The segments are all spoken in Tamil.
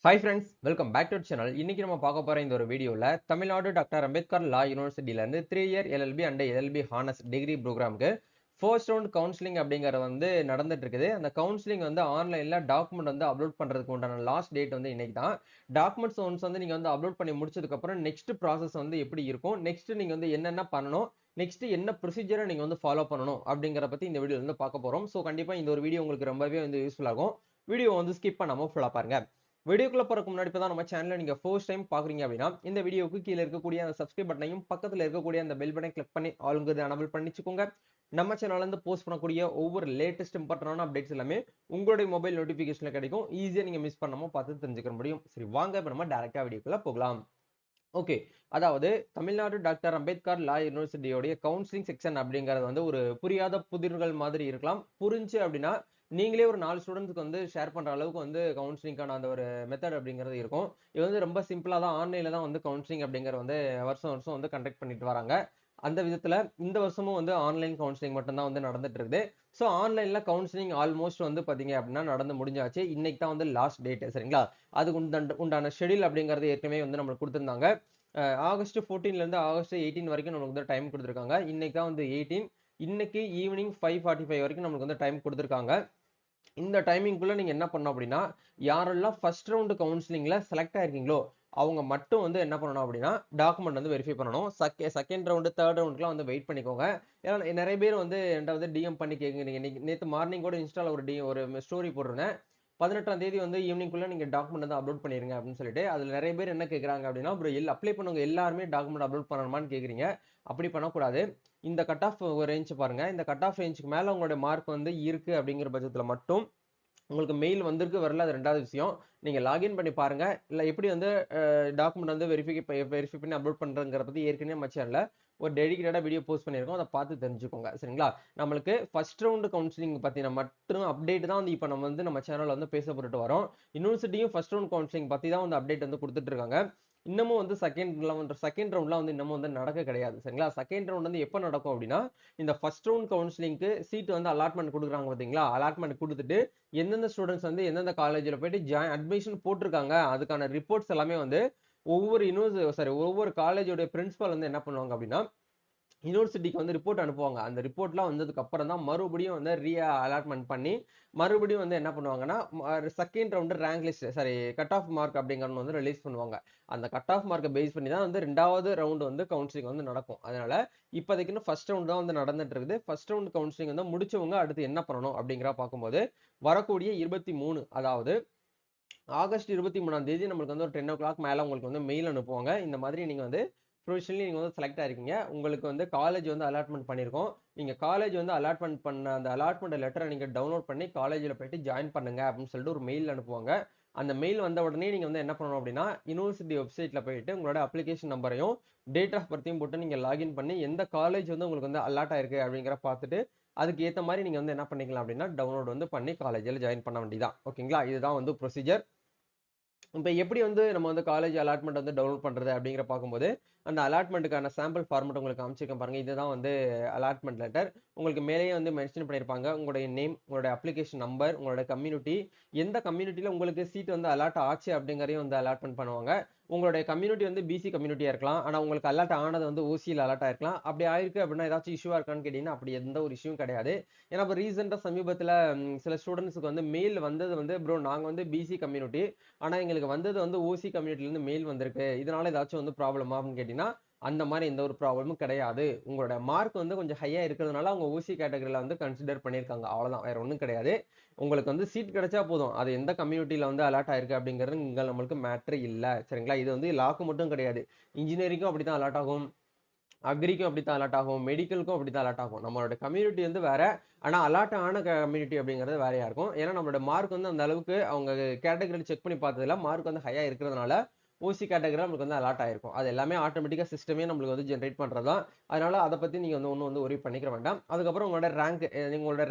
Hi friends, welcome back to channel. இன்னைக்கு நம்ம பார்க்க போற இந்த ஒரு வீடியோல தமிழ்நாடு டாக்டர் அம்பேத்கர் லா யூனிவர்சிட்டில இருந்து 3 year LLB and LLB honours degree ப்ரோக்ராம்க்கு ஃபர்ஸ்ட் ரவுண்ட் கவுன்சிலிங் அப்படிங்கறது வந்து நடந்துட்டு இருக்குது. அந்த கவுன்சிலிங் வந்து ஆன்லைன்ல டாக்குமெண்ட் வந்து அப்லோட் பண்றதுக்கு உண்டான லாஸ்ட் டேட் வந்து இன்னைக்கு தான். டாக்குமெண்ட்ஸ் ஒன்ஸ் வந்து நீங்க வந்து அப்லோட் பண்ணி முடிச்சதுக்கு அப்புறம் நெக்ஸ்ட் ப்ராசஸ் வந்து எப்படி இருக்கும், நெக்ஸ்ட் நீங்க வந்து என்னென்ன பண்ணணும், நெக்ஸ்ட் என்ன ப்ரொசீஜரை நீங்க வந்து ஃபாலோ பண்ணணும் அப்படிங்கற பத்தி இந்த வீடியோல வந்து பார்க்க போறோம். சோ கண்டிப்பா இந்த ஒரு வீடியோ உங்களுக்கு ரொம்பவே வந்து யூஸ்ஃபுல் ஆகும். வீடியோ வந்து ஸ்கிப் பண்ணாம ஃபுல்லா பாருங்க. வீடியோக்குள்ள போறதுக்கு முன்னாடி இப்பதான் நம்ம சேனலை நீங்க ஃபர்ஸ்ட் டைம் பாக்குறீங்க அப்படின்னா இந்த வீடியோக்கு கீழே இருக்கக்கூடிய அந்த சப்ஸ்கிரைப் பட்டனையும் பக்கத்துல இருக்கக்கூடிய அந்த பெல் பட்டனை கிளிக் பண்ணி ஆளுங்கிறது எனபிள் பண்ணிச்சுக்கோங்க. நம்ம சேனல்ல இருந்து போஸ்ட் பண்ணக்கூடிய ஒவ்வொரு லேட்டஸ்ட் இம்பார்ட்டன்டான அப்டேட்ஸ் எல்லாமே உங்களுடைய மொபைல் நோட்டிபிகேஷன்ல கிடைக்கும். ஈஸியா நீங்க மிஸ் பண்ணாம பார்த்து தெரிஞ்சுக்க முடியும். சரி, வாங்க இப்ப நம்ம டைரக்டா வீடியோக்குள்ள போகலாம். ஓகே, அதாவது தமிழ்நாடு டாக்டர் அம்பேத்கர் லா யூனிவர்சிட்டியோடைய கவுன்சிலிங் செக்ஷன் அப்படிங்கிறது வந்து ஒரு புரியாத புதிர்கள் மாதிரி இருக்கலாம். புரிஞ்சு அப்படின்னா நீங்களே ஒரு 4 ஸ்டூடெண்ட்ஸ்க்கு வந்து ஷேர் பண்ற அளவுக்கு வந்து கவுன்சிலிங்கான அந்த ஒரு மெத்தட் அப்படிங்கிறது இருக்கும். இது வந்து ரொம்ப சிம்பிளா தான் ஆன்லைன்ல தான் வந்து கவுன்சிலிங் அப்படிங்கிற வந்து வருஷம் வருஷம் வந்து கண்டக்ட் பண்ணிட்டு வராங்க. அந்த விதத்துல இந்த வருஷமும் வந்து ஆன்லைன் கவுன்சிலிங் மட்டும் தான் வந்து நடந்துட்டு இருக்குது. ஸோ ஆன்லைன்ல கவுன்சிலிங் ஆல்மோஸ்ட் வந்து பாத்தீங்க அப்படின்னா நடந்து முடிஞ்சாச்சு. இன்னைக்கு தான் வந்து லாஸ்ட் டேட், சரிங்களா? அதுக்கு உண்டான ஷெடியூல் அப்படிங்கிறது ஏற்கனவே வந்து நம்மளுக்கு கொடுத்திருந்தாங்க. ஆகஸ்ட் 14ல இருந்து ஆகஸ்ட் 18 வரைக்கும் நமக்கு வந்து டைம் கொடுத்துருக்காங்க. இன்னைக்கு தான் வந்து 18. இன்னைக்கு ஈவினிங் 5:45 வரைக்கும் நமக்கு வந்து டைம் கொடுத்துருக்காங்க. இந்த டைமிங்குள்ள நீங்க என்ன பண்ணணும் அப்படின்னா, யாரெல்லாம் ஃபர்ஸ்ட் ரவுண்ட் கவுன்சிலிங்ல செலக்ட் ஆயிருக்கீங்களோ அவங்க மட்டும் வந்து என்ன பண்ணணும் அப்படின்னா டாக்குமெண்ட் வந்து வெரிஃபை பண்ணணும். செகண்ட் ரவுண்ட் தேர்ட் ரவுண்ட்லாம் வந்து வெயிட் பண்ணிக்கோங்க. ஏன்னா நிறைய பேர் வந்து என்கிட்ட வந்து டிஎம் பண்ணி கேக்குறீங்க. நேத்து மார்னிங் கூட இன்ஸ்டால ஒரு ஸ்டோரி போட்டிருந்தேன். 18ஆம் தேதி வந்து ஈவினிங்குள்ள நீங்க டாக்குமெண்ட் வந்து அப்லோட் பண்ணிருங்க அப்படின்னு சொல்லிட்டு. அதுல நிறைய பேர் என்ன கேக்குறாங்க அப்படின்னா, ப்ரோ அப்ளை பண்ணவங்க எல்லாருமே டாக்குமெண்ட் அப்லோட் பண்ணணுமான்னு கேக்குறீங்க. அப்படி பண்ணக்கூடாது. இந்த கட் ஆஃப் ரேஞ்ச் பாருங்க. இந்த கட் ஆஃப் ரேஞ்சுக்கு மேல உங்களுடைய மார்க் வந்து இருக்கு அப்படிங்கிற பட்சத்துல மட்டும் உங்களுக்கு மெயில் வந்திருக்கு வரல, அது ரெண்டாவது விஷயம். நீங்க லாகின் பண்ணி பாருங்க. இல்ல எப்படி வந்து டாக்குமெண்ட் வந்து வெரிஃபை பண்ணி அப்லோட் பண்றதுங்கறத பத்தி ஏற்கனவே நம்ம சேனல்ல ஒரு டெடிகேட்டடா வீடியோ போஸ்ட் பண்ணியிருக்கோம். அதை பார்த்து தெரிஞ்சுக்கோங்க, சரிங்களா? நம்மளுக்கு ஃபர்ஸ்ட் ரவுண்ட் கவுன்சிலிங் பத்தின மட்டும் அப்டேட் தான் வந்து இப்ப நம்ம வந்து நம்ம சேனல்ல வந்து பேசப்பட்டு வரோம். யூனிவர்சிட்டியும் ஃபர்ஸ்ட் ரவுண்ட் கவுன்சிலிங் பத்தி தான் வந்து அப்டேட் வந்து கொடுத்துட்டு இருக்காங்க. இன்னமும் வந்து செகண்ட் ரவுண்ட்லாம் வந்து இன்னமும் வந்து நடக்க கிடையாது, சரிங்களா? செகண்ட் ரவுண்ட் வந்து எப்ப நடக்கும் அப்படின்னா, இந்த ஃபர்ஸ்ட் ரவுண்ட் கவுன்சிலிங்க்கு சீட் வந்து அலாட்மெண்ட் கொடுக்குறாங்க பாத்தீங்களா? அலாட்மெண்ட் கொடுத்துட்டு எந்தெந்த ஸ்டூடெண்ட்ஸ் வந்து எந்தெந்த காலேஜ்ல போயிட்டு அட்மிஷன் போட்டிருக்காங்க அதுக்கான ரிப்போர்ட்ஸ் எல்லாமே வந்து ஒவ்வொரு காலேஜோட பிரின்சிபால் வந்து என்ன பண்ணுவாங்க அப்படின்னா யூனிவர்சிட்டிக்கு வந்து ரிப்போர்ட் அனுப்புவாங்க. அந்த ரிப்போர்ட்லாம் வந்ததுக்கு அப்புறம் தான் மறுபடியும் வந்து அலாட்மெண்ட் பண்ணி மறுபடியும் வந்து என்ன பண்ணுவாங்கன்னா second round rank list, sorry, cut off mark அப்படிங்கறது வந்து ரிலீஸ் பண்ணுவாங்க. அந்த கட் ஆஃப் மார்க்கை பேஸ் பண்ணி தான் வந்து ரெண்டாவது ரவுண்ட் வந்து கவுன்சிலிங் வந்து நடக்கும். அதனால இப்போதைக்கு ஃபர்ஸ்ட் ரவுண்ட் தான் வந்து நடந்துட்டு இருக்குது. ஃபர்ஸ்ட் ரவுண்ட் கவுன்சிலிங் வந்து முடிச்சவங்க அடுத்து என்ன பண்ணணும் அப்படிங்கிற பார்க்கும்போது வரக்கூடிய 23, அதாவது ஆகஸ்ட் 23ஆம் தேதி நம்மளுக்கு வந்து ஒரு 10 o'clock மேல உங்களுக்கு வந்து மெயில் அனுப்புவாங்க. இந்த மாதிரி நீங்க வந்து ப்ரொவிஷனலி நீங்க வந்து செலக்ட் ஆயிருக்கீங்க. உங்களுக்கு வந்து காலேஜ் வந்து அலாட்மெண்ட் பண்ணியிருக்கோம். நீங்க காலேஜ் வந்து அலாட்மெண்ட் பண்ண அந்த அலாட்மெண்ட் லெட்டரை நீங்க டவுன்லோட் பண்ணி காலேஜ்ல போயிட்டு ஜாயின் பண்ணுங்க அப்படின்னு சொல்லிட்டு ஒரு மெயில் அனுப்புவாங்க. அந்த மெயில் வந்த உடனே நீங்க வந்து என்ன பண்ணணும் அப்படின்னா யுனிவர்சிட்டி வெப்சைட்ல போயிட்டு உங்களோட அப்ளிகேஷன் நம்பரையும் டேட் ஆஃப் பர்த்தையும் போட்டு நீங்க லாகின் பண்ணி எந்த காலேஜ் வந்து உங்களுக்கு வந்து அலாட் ஆயிருக்கு அப்படிங்கிற பார்த்துட்டு அதுக்கு ஏத்த மாதிரி நீங்க வந்து என்ன பண்ணிக்கலாம் அப்படின்னா டவுன்லோட் வந்து பண்ணி காலேஜ்ல ஜாயின் பண்ண வேண்டியதான். ஓகேங்களா? இதுதான் வந்து ப்ரொசீஜர். இப்ப எப்படி வந்து நம்ம வந்து காலேஜ் அலாட்மெண்ட் வந்து டவுன்லோட் பண்றது அப்படிங்கிற பார்க்கும்போது அந்த அலாட்மெண்ட்டுக்கான சாம்பிள் ஃபார்மட் உங்களுக்கு காமிச்சிருக்கேன் பாருங்க. இதுதான் வந்து அலாட்மெண்ட் லெட்டர். உங்களுக்கு மேலேயே வந்து மென்ஷன் பண்ணியிருப்பாங்க உங்களுடைய நேம், உங்களுடைய அப்ளிகேஷன் நம்பர், உங்களோட கம்யூனிட்டி, எந்த கம்யூனிட்டியில உங்களுக்கு சீட் வந்து அலாட் ஆச்சு அப்படிங்கறதையும் வந்து அலாட்மெண்ட் பண்ணுவாங்க. உங்களுடைய கம்யூனிட்டி வந்து பிசி கம்யூனிட்டியா இருக்கலாம். ஆனா உங்களுக்கு அலாட் ஆனது வந்து ஓசியில் அலாட் ஆயிருக்கலாம். அப்படி ஆயிருக்கு அப்படின்னா ஏதாச்சும் இஷ்யூவா இருக்கான்னு கேட்டீங்கன்னா அப்படி எந்த ஒரு இஷ்யூவும் கிடையாது. ஏன்னா இப்போ ரீசெண்டா சமீபத்துல சில ஸ்டூடெண்ட்ஸ்க்கு வந்து மெயில் வந்தது வந்து ப்ரோ நாங்க வந்து பிசி கம்யூனிட்டி, ஆனா எங்களுக்கு வந்தது வந்து ஓசி கம்யூனிட்டில இருந்து மெயில் வந்திருக்கு, இதனால ஏதாச்சும் வந்து ப்ராப்ளமா அப்படின்னு கேட்டீங்கன்னா அந்த மாதிரி எந்த ஒரு ப்ராப்ளமும் கிடையாது. உங்களோட மார்க் வந்து கொஞ்சம் ஹையா இருக்கிறதுனால அவங்க ஓசி கேட்டகரியில வந்து கன்சிடர் பண்ணியிருக்காங்க, அவ்வளவுதான், வேற ஒன்றும் கிடையாது. உங்களுக்கு வந்து சீட் கிடைச்சா போதும், அது எந்த கம்யூனிட்டியில வந்து அலாட் ஆயிருக்கு அப்படிங்கிறது இங்க நம்மளுக்கு மேட்ரு இல்ல, சரிங்களா? இது வந்து லாக்கு மட்டும் கிடையாது. இன்ஜினியரிங்கும் அப்படித்தான் அலாட் ஆகும், அக்ரிக்கும் அப்படித்தான் அலாட் ஆகும், மெடிக்கலுக்கும் அப்படித்தான் அலாட் ஆகும். நம்மளோட கம்யூனிட்டி வந்து வேற, ஆனா அலாட் ஆன கம்யூனிட்டி அப்படிங்கிறது வேறையா இருக்கும். ஏன்னா நம்மளோட மார்க் வந்து அந்த அளவுக்கு அவங்க கேட்டகரி செக் பண்ணி பார்த்ததுல மார்க் வந்து ஹையா இருக்கிறதுனால ஓசி கேட்டகரி நமக்கு வந்து அலாட் ஆயிருக்கும். அது எல்லாமே ஆட்டோமேட்டிக்கா சிஸ்டமே நம்மளுக்கு வந்து ஜென்ரேட் பண்றதுதான். அதனால அதை பத்தி நீங்க வந்து ஒன்றும் வந்து ஒரி பண்ணிக்க வேண்டாம். அதுக்கப்புறம் உங்களோட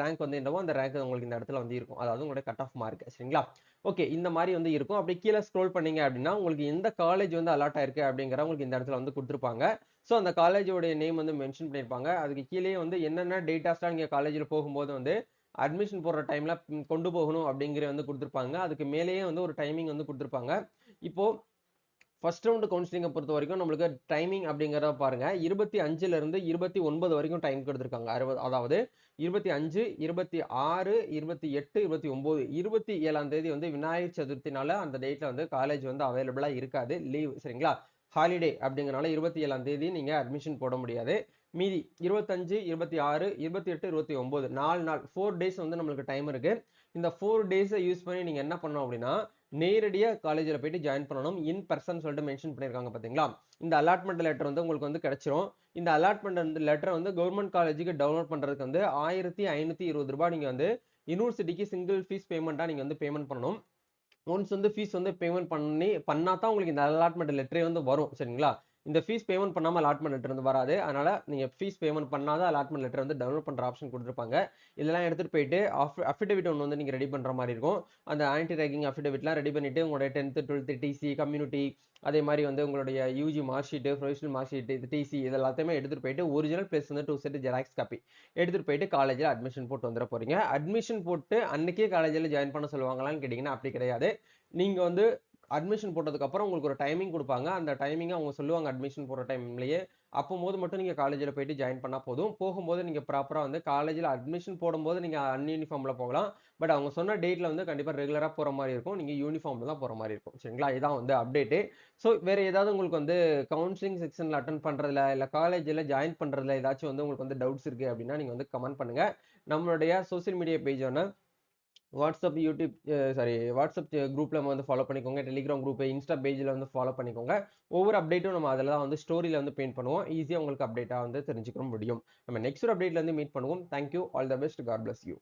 ரேங்க் வந்து என்னவோ அந்த ரேங்க் உங்களுக்கு இந்த இடத்துல வந்து இருக்கும். அதாவது உங்களோட கட் ஆஃப் மார்க், சரிங்களா? ஓகே, இந்த மாதிரி வந்து இருக்கும். அப்படி கீழே ஸ்க்ரோல் பண்ணீங்க அப்படின்னா உங்களுக்கு எந்த காலேஜ் வந்து அலாட் ஆயிருக்கு அப்படிங்கிற உங்களுக்கு இந்த இடத்துல வந்து கொடுத்துருப்பாங்க. ஸோ அந்த காலேஜோடைய நேம் வந்து மென்ஷன் பண்ணியிருப்பாங்க. அதுக்கு கீழே வந்து என்னென்ன டேட்டாஸ்லாம் நீங்க காலேஜில் போகும்போது வந்து அட்மிஷன் போடுற டைம்ல கொண்டு போகணும் அப்படிங்கிற வந்து கொடுத்துருப்பாங்க. அதுக்கு மேலேயே வந்து ஒரு டைமிங் வந்து கொடுத்துருப்பாங்க. இப்போ ஃபர்ஸ்ட் ரவுண்ட் கவுன்சிலிங்கை பொறுத்த வரைக்கும் நம்மளுக்கு டைமிங் அப்படிங்கிறத பாருங்க, 25ல இருந்து 29 வரைக்கும் டைம் கொடுத்துருக்காங்க. 60, அதாவது 25, 26, 28, 29, 27ஆம் தேதி வந்து விநாயகர் சதுர்த்தினால அந்த டேட்ல வந்து காலேஜ் வந்து அவைலபிளா இருக்காது, லீவ். சரிங்களா? ஹாலிடே அப்படிங்கறனால 27ஆம் தேதி நீங்க அட்மிஷன் போட முடியாது. மீதி 25, 26, 28, 29 4 நாள் 4 டேஸ் வந்து நம்மளுக்கு டைம் இருக்கு. இந்த 4 டேஸை யூஸ் பண்ணி நீங்க என்ன பண்ணணும் அப்படின்னா, நேரடியா காலேஜ்ல போயிட்டு ஜாயின் பண்ணணும். இன் பர்சன் சொல்லிட்டு மென்ஷன் பண்ணிருக்காங்க பாத்தீங்களா? இந்த அலாட்மெண்ட் லெட்டர் வந்து உங்களுக்கு வந்து கிடைச்சிரும். இந்த அலாட்மெண்ட் லெட்டரை வந்து கவர்மெண்ட் காலேஜுக்கு டவுன்லோட் பண்றதுக்கு வந்து 1520 ரூபாய் நீங்க வந்து யூனிவர்சிட்டிக்கு சிங்கிள் ஃபீஸ் பேமெண்டா நீங்க வந்து பேமெண்ட் பண்ணணும். ஒன்ஸ் வந்து ஃபீஸ் வந்து பேமெண்ட் பண்ணா தான் உங்களுக்கு இந்த அலாட்மெண்ட் லெட்டரே வந்து வரும். சரிங்களா? இந்த ஃபீஸ் பேமெண்ட் பண்ணாம அலாட்மெண்ட் லெட்டர் வந்து வராது. அதனால நீங்க ஃபீஸ் பேமெண்ட் பண்ணாத அலாட்மெண்ட் லெட்டர் வந்து டவுன்லோட் பண்ற ஆப்ஷன் கொடுத்துருப்பாங்க. இதெல்லாம் எடுத்துட்டு போயிட்டு அஃபிடவிட் ஒன்று வந்து நீங்க ரெடி பண்ற மாதிரி இருக்கும். அந்த ஆன்டி ரேகிங் அஃபிடவிட்லாம் ரெடி பண்ணிட்டு உங்களுடைய 10th 12th டிசி, கம்யூனிட்டி, அதே மாதிரி வந்து உங்களுடைய UG mark sheet, professional mark sheet, இது டிசி, இது எல்லாத்தையுமே எடுத்துட்டு போயிட்டு ஒரிஜினல் பிளஸ் வந்து 2 செட் ஜெராக்ஸ் காப்பி எடுத்துட்டு போயிட்டு காலேஜ்ல அட்மிஷன் போட்டு வந்துட போறீங்க. அட்மிஷன் போட்டு அன்னைக்கே காலேஜ்ல ஜாயின் பண்ண சொல்லுவாங்களான்னு கேட்டீங்கன்னா அப்படி கிடையாது. நீங்க வந்து அட்மிஷன் போட்டதுக்கு அப்புறம் உங்களுக்கு ஒரு டைமிங் கொடுப்பாங்க. அந்த டைமிங் அவங்க சொல்லுவாங்க அட்மிஷன் போடுற டைம்லயே. அப்போது மட்டும் நீங்க காலேஜ்ல போயிட்டு ஜாயின் பண்ணா போதும். போகும்போது நீங்க ப்ராப்பரா வந்து காலேஜ்ல அட்மிஷன் போடும்போது நீங்க அன்யூனிஃபார்ம்ல போகலாம். பட் அவங்க சொன்ன டேட்ல வந்து கண்டிப்பா ரெகுலரா போற மாதிரி இருக்கும். நீங்க யூனிஃபார்ம்ல தான் போற மாதிரி இருக்கும். சரிங்களா? இதான் வந்து அப்டேட். ஸோ வேற ஏதாவது உங்களுக்கு வந்து கவுன்சிலிங் செக்ஷன்ல அட்டன் பண்றதுல இல்ல காலேஜ்ல ஜாயின் பண்றதுல ஏதாச்சும் வந்து உங்களுக்கு வந்து டவுட்ஸ் இருக்கு அப்படின்னா நீங்க வந்து கமெண்ட் பண்ணுங்க. நம்மளுடைய சோசியல் மீடியா பேஜான வாட்ஸ்அப், யூடியூப், வாட்ஸ்அப் குரூப்ல நம்ம வந்து ஃபாலோ பண்ணிக்கோங்க. டெலிகிராம் குரூப், இன்ஸ்டா பேஜ்ல வந்து ஃபாலோ பண்ணிக்கோங்க. ஒவ்வொரு அப்டேட்டும் நம்ம அதில் தான் வந்து ஸ்டோரியில வந்து பெயிண்ட் பண்ணுவோம். ஈஸியா உங்களுக்கு அப்டேட்டா வந்து தெரிஞ்சுக்க முடியும். நம்ம நெக்ஸ்ட் ஒரு அப்டேட்ல இருந்து மீட் பண்ணுவோம். Thank you. All the best. God bless you.